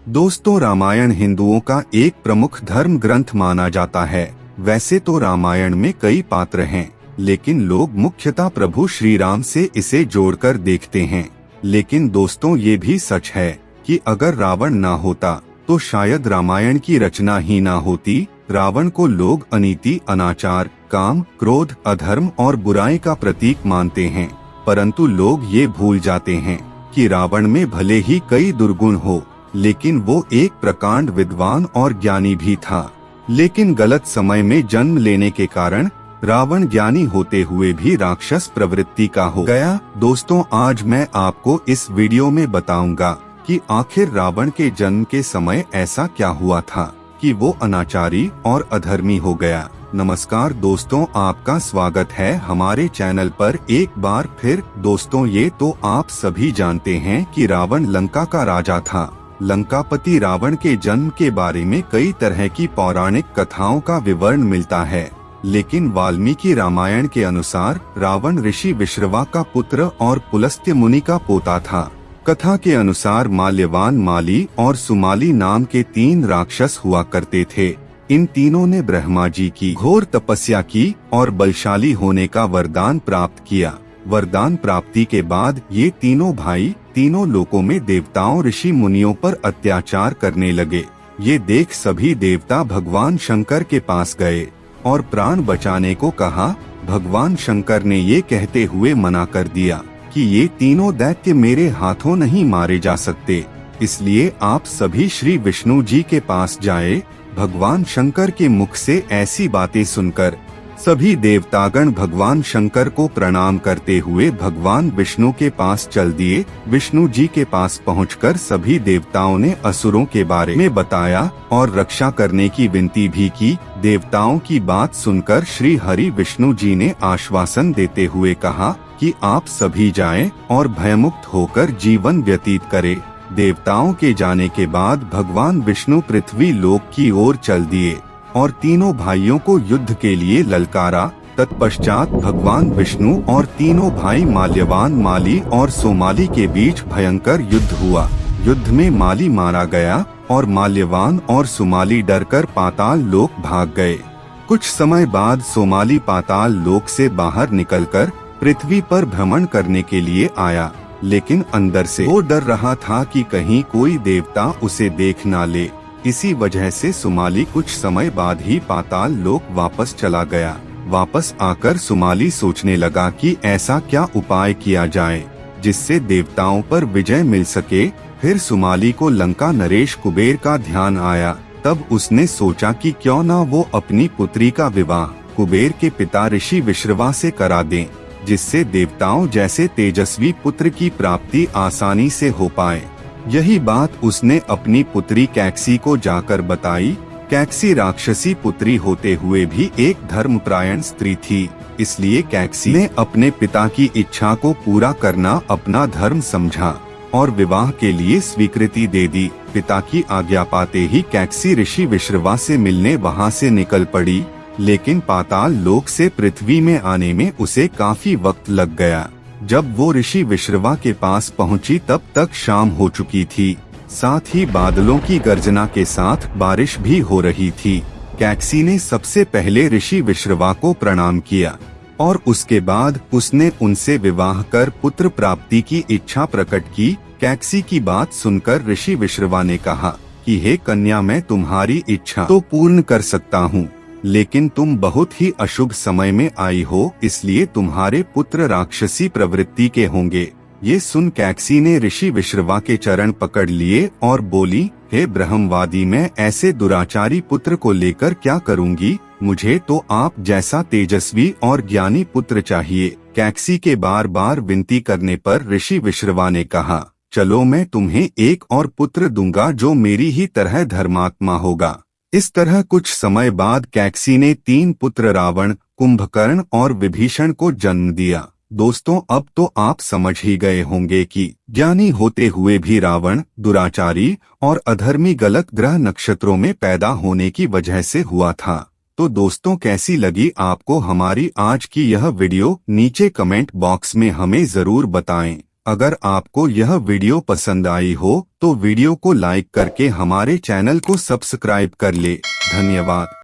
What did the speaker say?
दोस्तों, रामायण हिंदुओं का एक प्रमुख धर्म ग्रंथ माना जाता है। वैसे तो रामायण में कई पात्र हैं, लेकिन लोग मुख्यतः प्रभु श्री राम से इसे जोड़कर देखते हैं। लेकिन दोस्तों, ये भी सच है कि अगर रावण ना होता तो शायद रामायण की रचना ही ना होती। रावण को लोग अनीति, अनाचार, काम, क्रोध, अधर्म और बुराई का प्रतीक मानते हैं, परंतु लोग ये भूल जाते हैं कि रावण में भले ही कई दुर्गुण हो, लेकिन वो एक प्रकांड विद्वान और ज्ञानी भी था। लेकिन गलत समय में जन्म लेने के कारण रावण ज्ञानी होते हुए भी राक्षस प्रवृत्ति का हो गया। दोस्तों, आज मैं आपको इस वीडियो में बताऊंगा कि आखिर रावण के जन्म के समय ऐसा क्या हुआ था कि वो अनाचारी और अधर्मी हो गया। नमस्कार दोस्तों, आपका स्वागत है हमारे चैनल पर एक बार फिर। दोस्तों, ये तो आप सभी जानते हैं कि रावण लंका का राजा था। लंकापति रावण के जन्म के बारे में कई तरह की पौराणिक कथाओं का विवरण मिलता है, लेकिन वाल्मीकि रामायण के अनुसार रावण ऋषि विश्रवा का पुत्र और पुलस्त्य मुनि का पोता था। कथा के अनुसार माल्यवान, माली और सुमाली नाम के 3 राक्षस हुआ करते थे। इन तीनों ने ब्रह्मा जी की घोर तपस्या की और बलशाली होने का वरदान प्राप्त किया। वरदान प्राप्ति के बाद ये तीनों भाई तीनों लोकों में देवताओं, ऋषि मुनियों पर अत्याचार करने लगे। ये देख सभी देवता भगवान शंकर के पास गए और प्राण बचाने को कहा। भगवान शंकर ने ये कहते हुए मना कर दिया कि ये तीनों दैत्य मेरे हाथों नहीं मारे जा सकते, इसलिए आप सभी श्री विष्णु जी के पास जाए। भगवान शंकर के मुख से ऐसी बातें सुनकर सभी देवतागण भगवान शंकर को प्रणाम करते हुए भगवान विष्णु के पास चल दिए। विष्णु जी के पास पहुंचकर सभी देवताओं ने असुरों के बारे में बताया और रक्षा करने की विनती भी की। देवताओं की बात सुनकर श्री हरि विष्णु जी ने आश्वासन देते हुए कहा कि आप सभी जाएं और भयमुक्त होकर जीवन व्यतीत करें। देवताओं के जाने के बाद भगवान विष्णु पृथ्वी लोक की ओर चल दिए और तीनों भाइयों को युद्ध के लिए ललकारा। तत्पश्चात भगवान विष्णु और तीनों भाई माल्यवान, माली और सोमाली के बीच भयंकर युद्ध हुआ। युद्ध में माली मारा गया और माल्यवान और सोमाली डरकर पाताल लोक भाग गए। कुछ समय बाद सोमाली पाताल लोक से बाहर निकलकर पृथ्वी पर भ्रमण करने के लिए आया, लेकिन अंदर से वो डर रहा था कि कहीं कोई देवता उसे देख ना ले। इसी वजह से सुमाली कुछ समय बाद ही पाताल लोक वापस चला गया। वापस आकर सुमाली सोचने लगा कि ऐसा क्या उपाय किया जाए जिससे देवताओं पर विजय मिल सके। फिर सुमाली को लंका नरेश कुबेर का ध्यान आया। तब उसने सोचा कि क्यों ना वो अपनी पुत्री का विवाह कुबेर के पिता ऋषि विश्रवा से करा दें, जिससे देवताओं जैसे तेजस्वी पुत्र की प्राप्ति आसानी से हो पाए। यही बात उसने अपनी पुत्री कैकसी को जाकर बताई। कैकसी राक्षसी पुत्री होते हुए भी एक धर्मपरायण स्त्री थी, इसलिए कैकसी ने अपने पिता की इच्छा को पूरा करना अपना धर्म समझा और विवाह के लिए स्वीकृति दे दी। पिता की आज्ञा पाते ही कैकसी ऋषि विश्रवा से मिलने वहां से निकल पड़ी, लेकिन पाताल लोक से पृथ्वी में आने में उसे काफी वक्त लग गया। जब वो ऋषि विश्रवा के पास पहुंची तब तक शाम हो चुकी थी, साथ ही बादलों की गर्जना के साथ बारिश भी हो रही थी। कैकसी ने सबसे पहले ऋषि विश्रवा को प्रणाम किया और उसके बाद उसने उनसे विवाह कर पुत्र प्राप्ति की इच्छा प्रकट की। कैकसी की बात सुनकर ऋषि विश्रवा ने कहा कि हे कन्या, मैं तुम्हारी इच्छा तो पूर्ण कर सकता हूँ, लेकिन तुम बहुत ही अशुभ समय में आई हो, इसलिए तुम्हारे पुत्र राक्षसी प्रवृत्ति के होंगे। ये सुन कैकसी ने ऋषि विश्रवा के चरण पकड़ लिए और बोली, हे ब्रह्मवादी, मैं ऐसे दुराचारी पुत्र को लेकर क्या करूंगी? मुझे तो आप जैसा तेजस्वी और ज्ञानी पुत्र चाहिए। कैकसी के बार बार विनती करने पर ऋषि विश्रवा ने कहा, चलो मैं तुम्हें एक और पुत्र दूंगा जो मेरी ही तरह धर्मात्मा होगा। इस तरह कुछ समय बाद कैकसी ने 3 पुत्र रावण, कुंभकर्ण और विभीषण को जन्म दिया। दोस्तों, अब तो आप समझ ही गए होंगे कि ज्ञानी होते हुए भी रावण दुराचारी और अधर्मी गलत ग्रह नक्षत्रों में पैदा होने की वजह से हुआ था। तो दोस्तों, कैसी लगी आपको हमारी आज की यह वीडियो? नीचे कमेंट बॉक्स में हमें जरूर बताएं। अगर आपको यह वीडियो पसंद आई हो तो वीडियो को लाइक करके हमारे चैनल को सब्सक्राइब कर ले। धन्यवाद।